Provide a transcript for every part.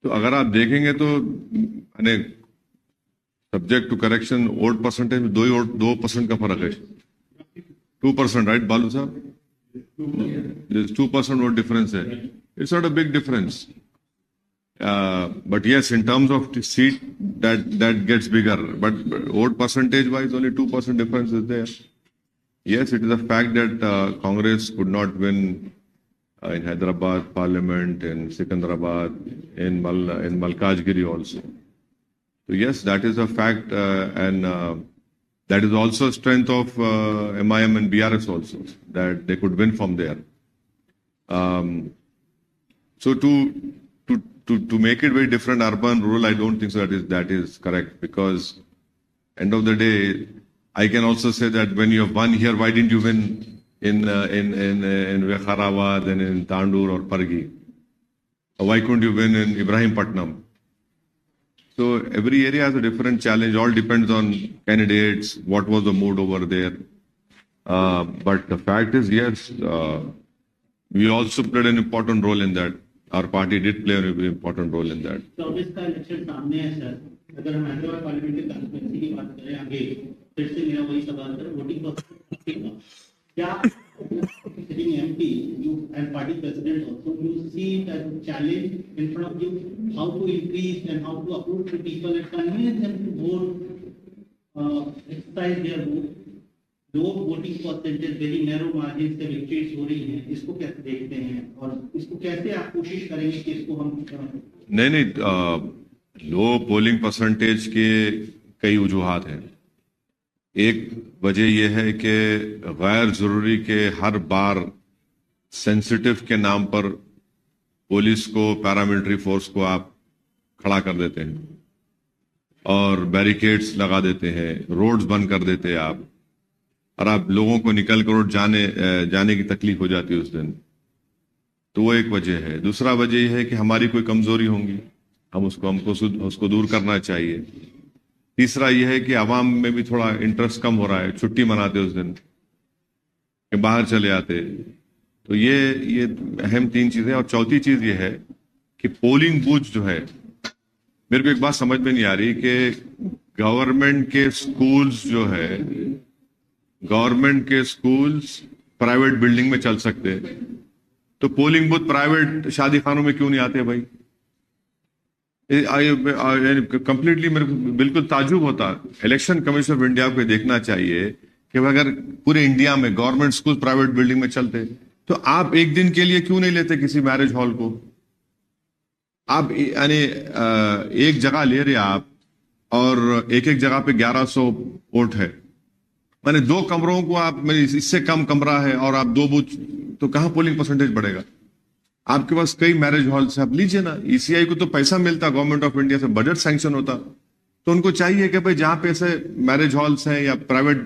तो अगर आप देखेंगे तो यानी subject to correction vote percentage में 2% का फर्क है। 2%, राइट बालू साहब? 2% वोट डिफरेंस है। It's not a big difference, but yes, in terms of the seat, that gets bigger. But vote percentage wise, only 2% difference is there. Yes, it is a fact that Congress could not win in Hyderabad Parliament, in Secunderabad, in Malkajgiri also. So yes, that is a fact, and that is also strength of MIM and BRS also, that they could win from there. So to make it very different, urban, rural, I don't think so that is correct, because end of the day, I can also say that when you have won here, why didn't you win in Vikharawad and in Tandur or Pargi? Or why couldn't you win in Ibrahimpatnam? So every area has a different challenge. All depends on candidates, what was the mood over there. But the fact is, yes, we also played an important role in that. Our party did play an important role in that. तो अब इसका election सामने है sir, अगर हम Hyderabad parliament की constituency की बात करें आगे, फिर से मेरा वही सवाल है, वोटिंग परसेंटेज क्या sitting MP you and party president also you see that challenge in front of you, how to increase and how to approach the people and convince them to vote, exercise their vote. Low voting percentage very narrow margin से victories हो रही हैं, इसको कैसे देखते हैं और इसको कैसे आप कोशिश करेंगे कि इसको हम नहीं लो पोलिंग परसेंटेज के कई वजूहात हैं। एक वजह यह है कि गैर जरूरी के हर बार सेंसिटिव के नाम पर पुलिस को, पैरामिलिट्री फोर्स को आप खड़ा कर देते हैं और बैरिकेड्स लगा देते हैं, रोड्स बंद कर देते हैं आप, और आप लोगों को निकल कर जाने की तकलीफ हो जाती है उस दिन। तो वो एक वजह है। दूसरा वजह यह है कि हमारी कोई कमजोरी होंगी, हमको उसको दूर करना चाहिए। तीसरा यह है कि आवाम में भी थोड़ा इंटरेस्ट कम हो रहा है, छुट्टी मनाते उस दिन कि बाहर चले आते। तो ये अहम 3 चीजें। और चौथी चीज ये है कि पोलिंग बूथ जो है, मेरे को एक बात समझ में नहीं आ रही कि गवर्नमेंट के स्कूल्स जो है, गवर्नमेंट के स्कूल्स प्राइवेट बिल्डिंग में चल सकते हैं, तो पोलिंग बूथ प्राइवेट शादी खानों में क्यों नहीं आते भाई? कंप्लीटली मेरे को बिल्कुल ताजुब होता। इलेक्शन कमीशन ऑफ इंडिया को देखना चाहिए कि अगर पूरे इंडिया में गवर्नमेंट स्कूल प्राइवेट बिल्डिंग में चलते, तो आप एक दिन के लिए क्यों नहीं लेते किसी मैरिज हॉल को? आप यानी एक जगह ले रहे आप और एक जगह पे 1100 वोट है, मैंने 2 कमरों को आप, इससे कम कमरा है और आप 2 बूथ, तो कहां पोलिंग परसेंटेज बढ़ेगा? आपके पास कई मैरिज हॉल्स है, आप लीजिए ना। ईसीआई को तो पैसा मिलता गवर्नमेंट ऑफ इंडिया से, बजट सैंक्शन होता, तो उनको चाहिए कि भाई जहां पे ऐसे मैरिज हॉल्स हैं या प्राइवेट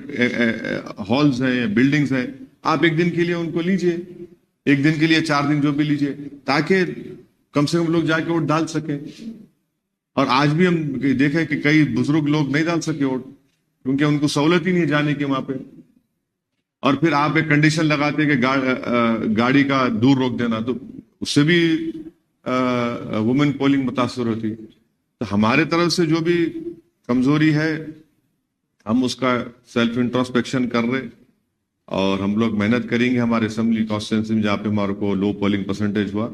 हॉल्स हैं या बिल्डिंग्स हैं, आप एक दिन के लिए उनको लीजिए, एक दिन के लिए 4 दिन जो भी लीजिए, ताकि कम से कम लोग जाके वोट डाल सके। और आज भी हम देखें कि कई बुजुर्ग लोग नहीं डाल सके वोट, क्योंकि उनको सहूलत ही नहीं जाने की वहां पे। और फिर आप एक कंडीशन लगाते कि गाड़ी का दूर रोक देना, तो उससे भी वुमेन पोलिंग मुतासर होती। तो हमारे तरफ से जो भी कमजोरी है, हम उसका सेल्फ इंट्रोस्पेक्शन कर रहे, और हम लोग मेहनत करेंगे हमारे असेंबली कॉन्स्टिट्यूंसी में जहाँ पे हमारे को लो पोलिंग परसेंटेज हुआ।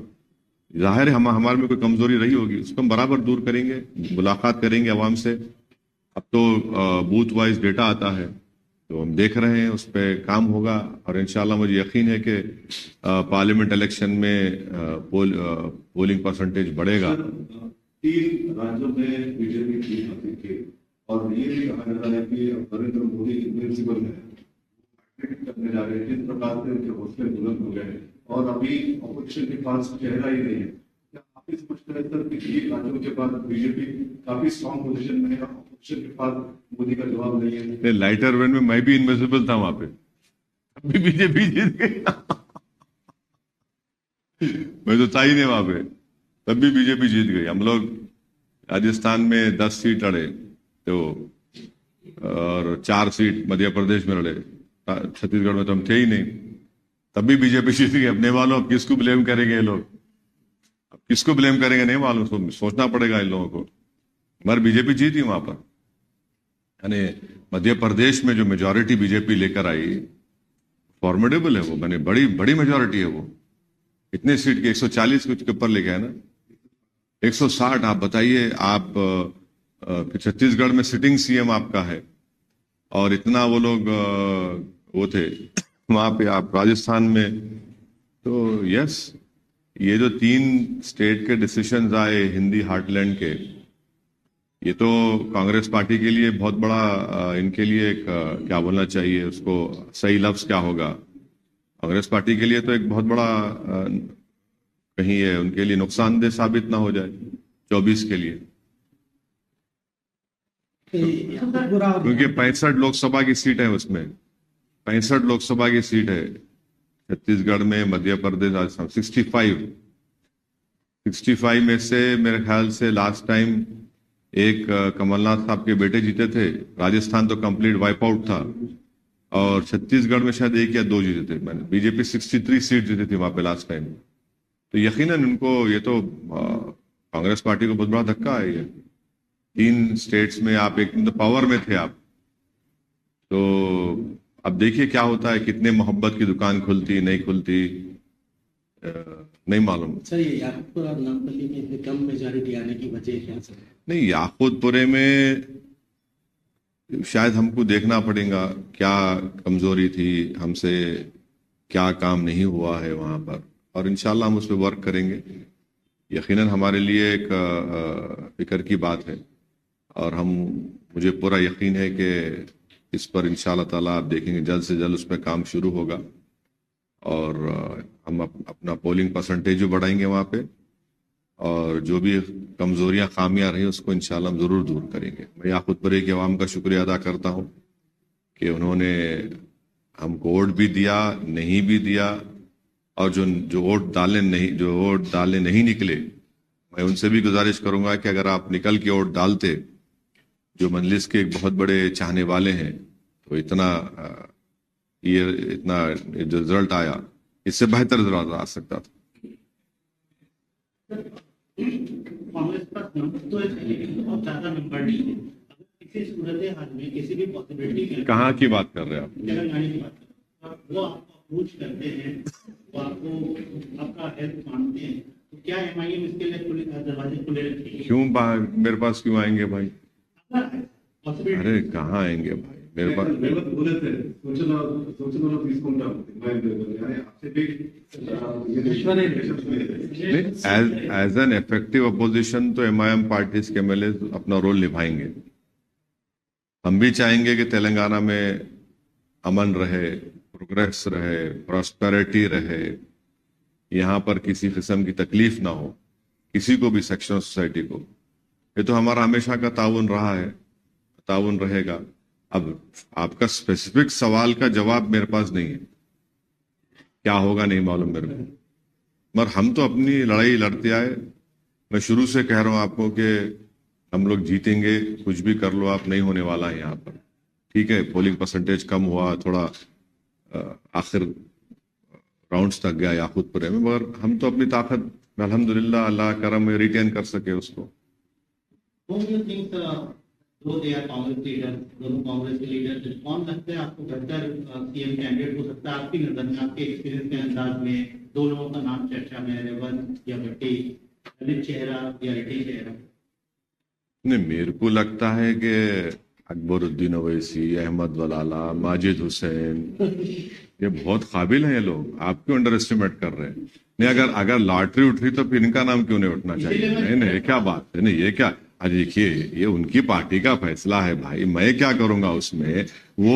जाहिर है हमारे में कोई कमजोरी रही होगी, उसको हम बराबर दूर करेंगे, मुलाकात करेंगे अवाम से। अब तो बूथ वाइज डेटा आता है, तो हम देख रहे हैं, उस पर काम होगा, और इंशाल्लाह मुझे यकीन है कि पार्लियामेंट इलेक्शन में पोलिंग परसेंटेज बढ़ेगा। 3 राज्यों में बीजेपी जीत हासिल की, और ये भी कहा जाता है कि नरेंद्र मोदी इनविंसिबल है, करने जा रहे हैं। जिस प्रकार से उनके हौसले बुलंद हो गए और अभी अपोजिशन के पास चेहरा ही नहीं है, क्या आप इस समझते हैं सर कि 3 राज्यों के बाद बीजेपी काफी स्ट्रॉन्ग पोजीशन में है, अपोजिशन के पास मोदी का जवाब नहीं है? लाइटर वैन में मैं भी इनविजिबल था वहां पे, अभी बीजेपी जीत गई। मैं तो था ही नहीं वहां पे, तब भी बीजेपी जीत गई। हम लोग राजस्थान में 10 सीट लड़े, तो और 4 सीट मध्य प्रदेश में लड़े, छत्तीसगढ़ में तो हम थे ही नहीं, तब भी बीजेपी जीत गई। अपने वालों, अब किसको ब्लेम करेंगे ये लोग? अब किसको ब्लेम करेंगे नहीं मालूम, सोचना पड़ेगा इन लोगों को। मगर बीजेपी जीती वहां पर, यानी मध्य प्रदेश में जो मेजॉरिटी बीजेपी लेकर आई, फॉर्मिडेबल है वो, मैंने बड़ी बड़ी मेजॉरिटी है वो। इतने सीट के 140 कुछ के ऊपर लेके है ना, 160। आप बताइए, आप छत्तीसगढ़ में सिटिंग सीएम आपका है, और इतना वो लोग वो थे वहां पे, आप राजस्थान में। तो यस, ये जो 3 स्टेट के डिसीजंस आए हिंदी हार्टलैंड के, ये तो कांग्रेस पार्टी के लिए बहुत बड़ा इनके लिए एक क्या बोलना चाहिए उसको, सही लफ्ज क्या होगा, कांग्रेस पार्टी के लिए तो एक बहुत बड़ा कहीं ये उनके लिए नुकसानदेह साबित ना हो जाए 24 के लिए, क्योंकि 65 लोकसभा की सीट है उसमें, 65 लोकसभा की सीट है छत्तीसगढ़ में, मध्य प्रदेश राजस्थान 65 में से मेरे ख्याल से लास्ट टाइम एक कमलनाथ साहब के बेटे जीते थे। राजस्थान तो कंप्लीट वाइप आउट था, और छत्तीसगढ़ में शायद 1 या 2 जीते थे। मैंने बीजेपी 63 सीट जीती थी वहां पे लास्ट टाइम। तो यकीनन इनको ये तो कांग्रेस पार्टी को बहुत बड़ा धक्का है ये। 3 स्टेट्स में आप एक तो पावर में थे आप, तो अब देखिए क्या होता है, कितने मोहब्बत की दुकान खुलती नहीं खुलती नहीं मालूम। सर, ये याकूबपुर और नामपल्ली में इतनी कम मेजॉरिटी आने की वजह क्या सर? नहीं, याकूतपुरे में शायद हमको देखना पड़ेगा क्या कमजोरी थी हमसे, क्या काम नहीं हुआ है वहां पर, और इंशाल्लाह हम उस पर वर्क करेंगे। यकीनन हमारे लिए एक फिक्र की बात है, और मुझे पूरा यकीन है कि इस पर इंशाल्लाह ताला आप देखेंगे जल्द से जल्द उस पर काम शुरू होगा, और हम अपना पोलिंग परसेंटेज भी बढ़ाएंगे वहाँ पे, और जो भी कमजोरियां खामियां रही उसको इंशाल्लाह हम जरूर दूर करेंगे। मैं याकूतपुरे की आवाम का शुक्रिया अदा करता हूँ कि उन्होंने हमको वोट भी दिया, नहीं भी दिया, और जो वोट डालने नहीं निकले, मैं उनसे भी गुजारिश करूंगा कि अगर आप निकल के वोट डालते, जो मजलिस के एक बहुत बड़े चाहने वाले हैं, तो इतना जो रिजल्ट आया, इससे बेहतर रिजल्ट आ सकता था। कांग्रेस पास नंबर तो है लेकिन बहुत ज्यादा नंबर नहीं है। अगर किसी सूरत हाल में किसी भी पॉसिबिलिटी में, कहाँ की बात कर रहे हैं आप? तेलंगाना की बात कर, वो आपको अप्रोच करते हैं, वो आपका हेल्प मांगते हैं, तो क्या एमआईएम इसके लिए दरवाजे खुले रखेगी? क्यों मेरे पास क्यों आएंगे भाई? पॉसिबिलिटी अरे कहाँ आएंगे भाई मेरे पास? बोले थे सूचना తీసుకుంటాం एज एन इफेक्टिव अपोजिशन तो एमआईएम पार्टी के एमएलए अपना रोल निभाएंगे। हम भी चाहेंगे कि तेलंगाना में अमन रहे, प्रोग्रेस रहे, प्रॉस्पेरिटी रहे, यहाँ पर किसी किस्म की तकलीफ ना हो किसी को भी, सेक्शन ऑफ सोसाइटी को। ये तो हमारा हमेशा का ताउन रहा है, ताउन रहेगा। अब आपका स्पेसिफिक सवाल का जवाब मेरे पास नहीं है, क्या होगा नहीं मालूम मेरे को, मगर हम तो अपनी लड़ाई लड़ते आए। मैं शुरू से कह रहा हूं आपको कि हम लोग जीतेंगे, कुछ भी कर लो आप, नहीं होने वाला है यहाँ पर। ठीक है, पोलिंग परसेंटेज कम हुआ थोड़ा, आखिर राउंड्स तक गया याकूतपुरे में, मगर हम तो अपनी ताकत अल्हम्दुलिल्लाह अल्लाह करम में रिटेन कर सके उसको। दो दे आर कांग्रेस लीडर, दोनों कांग्रेस के लीडर, कौन लगता है आपको बेहतर सीएम कैंडिडेट हो सकता है आपकी नजर में, आपके एक्सपीरियंस के अंदाज में? 2 लोगों का नाम चर्चा में है, रेवंत या भट्टी, दलित चेहरा या रेड्डी चेहरा? नहीं, मेरे को लगता है कि अकबरुद्दीन ओवैसी, अहमद वलाला, माजिद हुसैन, ये बहुत काबिल हैं ये लोग। आप क्यों अंडर एस्टिमेट कर रहे हैं? नहीं, अगर लॉटरी उठ रही तो फिर इनका नाम क्यों नहीं उठना चाहिए? नहीं, ये क्या बात है? नहीं, ये क्या, अरे देखिए, ये उनकी पार्टी का फैसला है भाई, मैं क्या करूंगा उसमें। वो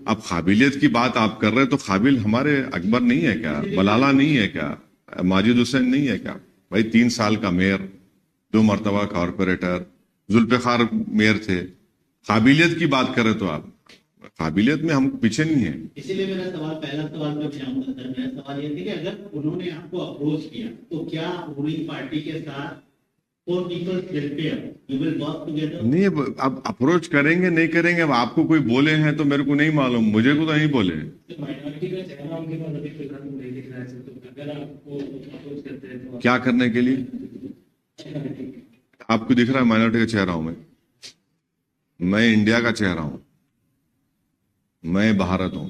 अब काबिलियत की बात आप कर रहे हैं, तो काबिल हमारे अकबर नहीं है क्या? बलाला नहीं है क्या? माजिद हुसैन नहीं है क्या? भाई 3 साल का मेयर, 2 मरतबा कॉर्पोरेटर, जुल्फिकार मेयर थे। काबिलियत की बात करें तो आप, काबिलियत में हम पीछे नहीं है। इसीलिए मेरा सवाल, पहला सवाल मैं जाऊंगा सर, मेरा सवाल ये था कि अगर उन्होंने आपको अप्रोच किया तो क्या रूलिंग पार्टी के साथ for people's welfare. You will work together. नहीं, अब अप्रोच करेंगे नहीं करेंगे, अब आपको कोई बोले हैं तो मेरे को नहीं मालूम, मुझे को तो नहीं बोले। माइनॉरिटी का चेहरा उनके पास अभी फिलहाल नहीं दिख रहा है सर, तो अगर आपको अप्रोच करते हैं तो क्या करने के लिए? आपको दिख रहा है माइनॉरिटी का चेहरा हूं मैं इंडिया का चेहरा हूं, मैं भारत हूं।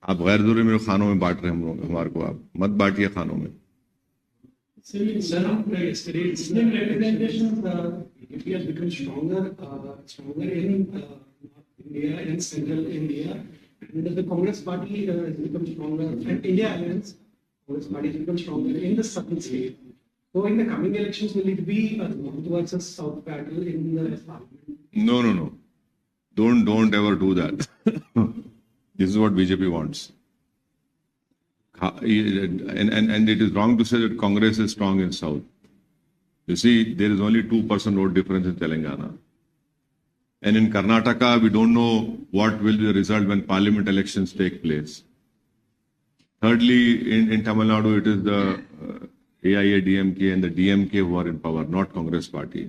आप गैर जरूरी मेरे खानों में बांट रहे हैं हम लोग, हमारे को आप मत बांटिए खानों में। Sir, yesterday Muslim representation India has become stronger in North India and Central India, and the Congress Party has become stronger, and India Alliance Congress Party has become stronger in the southern state. So, in the coming elections, will it be a north versus south battle in the parliament? No. Don't ever do that. This is what BJP wants. And it is wrong to say that Congress is strong in South. You see, there is only 2% vote difference in Telangana. And in Karnataka, we don't know what will be the result when parliament elections take place. Thirdly, in Tamil Nadu, it is the AIA-DMK and the DMK who are in power, not Congress party.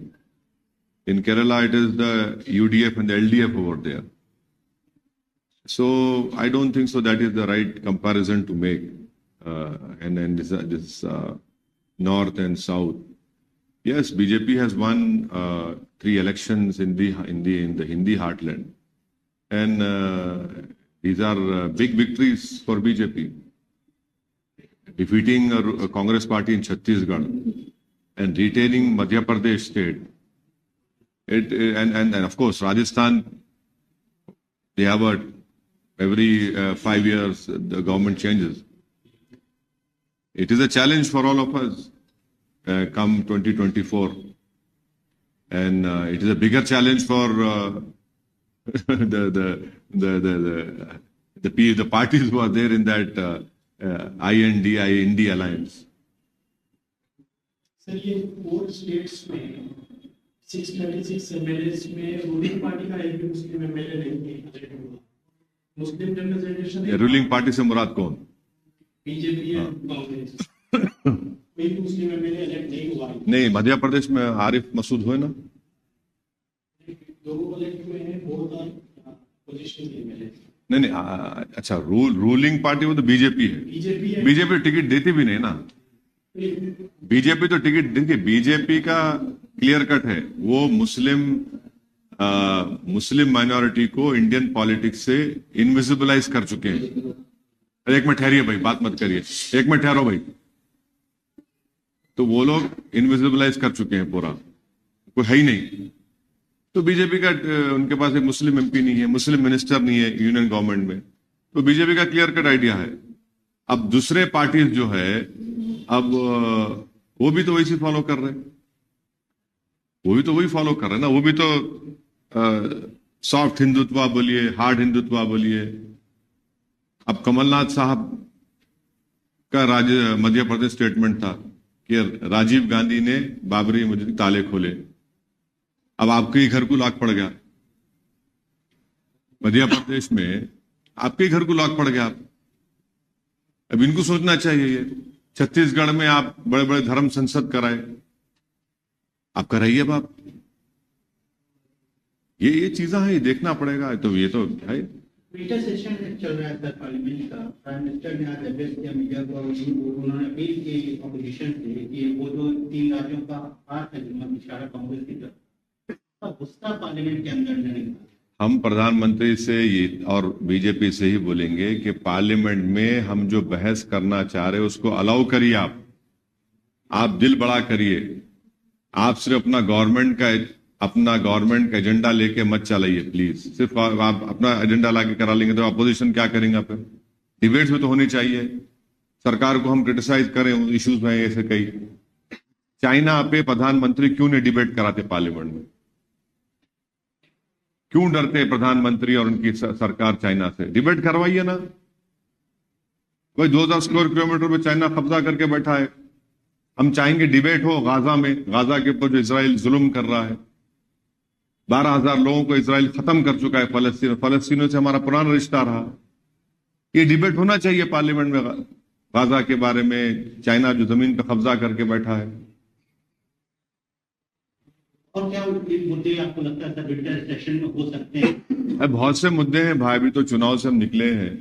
In Kerala, it is the UDF and the LDF over there. So I don't think so that is the right comparison to make. And this north and south. Yes, BJP has won 3 elections in the Hindi heartland, and these are big victories for BJP. Defeating a Congress party in Chhattisgarh and retaining Madhya Pradesh state. And of course Rajasthan, they have every 5 years the government changes. It is a challenge for all of us come 2024, and it is a bigger challenge for the parties who are there in that IND alliance. Sir, ये 4 states में 636 MLAs में ruling party का एक भी मुस्लिम MLA नहीं हुआ। मुस्लिम representation ruling party से मुराद कौन? बीजेपी और कांग्रेस। कोई भी मुस्लिम एमएलए इलेक्ट नहीं हुआ। नहीं, मध्य प्रदेश में आरिफ मसूद हुए ना, 2 इलेक्ट हुए हैं, 4 पोजीशन एमएलए। नहीं, अच्छा, रूलिंग पार्टी वो तो बीजेपी है। बीजेपी टिकट देती भी नहीं ना। बीजेपी तो टिकट देखिए, बीजेपी का क्लियर कट है, वो मुस्लिम माइनॉरिटी को इंडियन पॉलिटिक्स से इनविजिबलाइज कर चुके हैं। एक मिनट ठहरिए भाई, बात मत करिए, एक मिनट ठहरो भाई। तो वो लोग इनविजिबलाइज कर चुके हैं, पूरा कोई है ही नहीं। तो बीजेपी का उनके पास एक मुस्लिम एमपी नहीं है, मुस्लिम मिनिस्टर नहीं है यूनियन गवर्नमेंट में। तो बीजेपी का क्लियर कट आइडिया है। अब दूसरे पार्टीज जो है, अब वो भी तो वही चीज फॉलो कर रहे हैं, वो भी तो वही फॉलो कर रहे हैं ना। वो भी तो सॉफ्ट हिंदुत्व बोलिए, हार्ड हिंदुत्व बोलिए। अब कमलनाथ साहब का मध्य प्रदेश स्टेटमेंट था कि राजीव गांधी ने बाबरी मस्जिद के ताले खोले। अब आपके ही घर को लॉक पड़ गया, मध्य प्रदेश में आपके ही घर को लॉक पड़ गया। अब इनको सोचना चाहिए। ये छत्तीसगढ़ में आप बड़े बड़े धर्म संसद कराए, आप कराइए अब आप। ये चीजें हैं, ये देखना पड़ेगा। तो ये तो है। विंटर सेशन चल रहा है सर पार्लियामेंट का। प्राइम मिनिस्टर ने आज एड्रेस किया मीडिया को, उन्होंने अपील की ऑपोजिशन से कि वो जो 3 राज्यों का हाथ है जिनमें इशारा कांग्रेस की तरफ, गुस्सा पार्लियामेंट के अंदर नहीं। हम प्रधानमंत्री से ये और बीजेपी से ही बोलेंगे कि पार्लियामेंट में हम जो बहस करना चाह रहे हैं उसको अलाउ करिए। आप दिल बड़ा करिए। आप सिर्फ अपना गवर्नमेंट का एजेंडा लेके मत चलाइए प्लीज। सिर्फ आप अपना एजेंडा लाके करा लेंगे तो अपोजिशन क्या करेंगे? फिर डिबेट्स में तो होनी चाहिए। सरकार को हम क्रिटिसाइज करें इश्यूज में, ऐसे कई। चाइना पे प्रधानमंत्री क्यों नहीं डिबेट कराते पार्लियामेंट में? क्यों डरते प्रधानमंत्री और उनकी सरकार चाइना से? डिबेट करवाइए ना। कोई 2000 स्क्वायर किलोमीटर में चाइना कब्जा करके बैठा है। हम चाहेंगे डिबेट हो गाजा में, गाजा के ऊपर जो इजराइल जुल्म कर रहा है। 12,000 लोगों को इजराइल खत्म कर चुका है फलस्तीनों से हमारा पुराना रिश्ता रहा। ये डिबेट होना चाहिए पार्लियामेंट में गाजा के बारे में, चाइना जो जमीन पर कब्जा करके बैठा है। और क्या ये मुद्दे आपको लगता है सर विंटर सेशन में हो सकते हैं? अब बहुत से मुद्दे हैं भाई, अभी तो चुनाव से हम निकले हैं,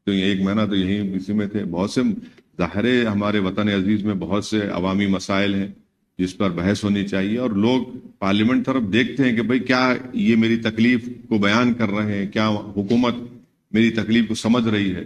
तो ये 1 महीना तो यही इसी में थे। बहुत से ज़ाहिर है हमारे वतन अजीज में बहुत से अवामी मसाइल हैं जिस पर बहस होनी चाहिए, और लोग पार्लियामेंट तरफ देखते हैं कि भाई क्या ये मेरी तकलीफ को बयान कर रहे हैं, क्या हुकूमत मेरी तकलीफ को समझ रही है।